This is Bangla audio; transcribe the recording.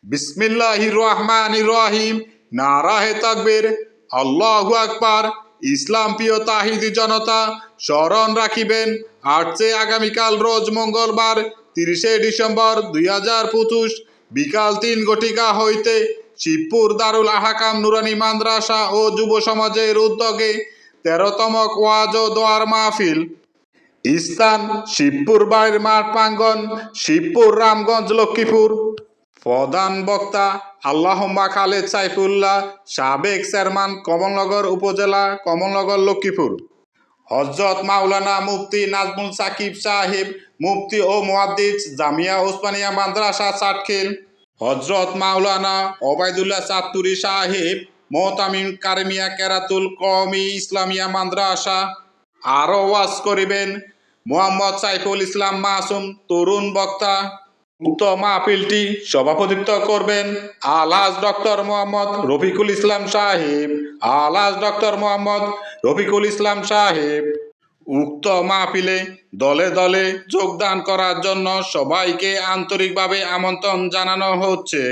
বিসমিল্লাহির রহমানির রহিম। নারায়ে তাকবীর, আল্লাহু আকবার। ইসলাম প্রিয় তাহিদি জনতা, স্মরণ রাখিবেন আসছে আগামীকাল রোজ মঙ্গলবার 30শে ডিসেম্বর 2025 বিকাল 3 ঘটিকা হইতে শিবপুর দারুল আহকাম নুরানি মাদ্রাসা ও যুব সমাজের উদ্যোগে 13তম ওয়াজ ও দোয়ার মাহফিল। স্থান শিবপুর বাড়ির মাঠ প্রাঙ্গণ, শিবপুর, রামগঞ্জ, লক্ষ্মীপুর। প্রধান বক্তা আল্লামা খালেদ সাইফুল্লাহ, সাবেক চেয়ারম্যান, কমলনগর উপজেলা, কমলনগর, লক্ষ্মীপুর। হযরত মাওলানা মুফতি নাজমুল সাকিব সাহেব, মুফতি ও মুহাদ্দিস, জামিয়া ওসমানিয়া মাদ্রাসা চাটখিল। হযরত মাওলানা ওবায়দুল্লাহ চাতুরী সাহেব, মোহতামিম কারিমিয়া কেরাতুল কওমি ইসলামিয়া মাদ্রাসা। আরও ওয়াজ করিবেন মোহাম্মদ সাইফুল ইসলাম মাসুম, তরুণ বক্তা। উক্ত মাহফিলটি সভাপতিত্ব করবেন আলহাজ ডক্টর মোহাম্মদ রফিকুল ইসলাম সাহেব, আলহাজ ডক্টর মোহাম্মদ রফিকুল ইসলাম সাহেব। উক্ত মাহফিলে দলে দলে যোগদান করার জন্য সবাইকে আন্তরিকভাবে আমন্ত্রণ জানানো হচ্ছে।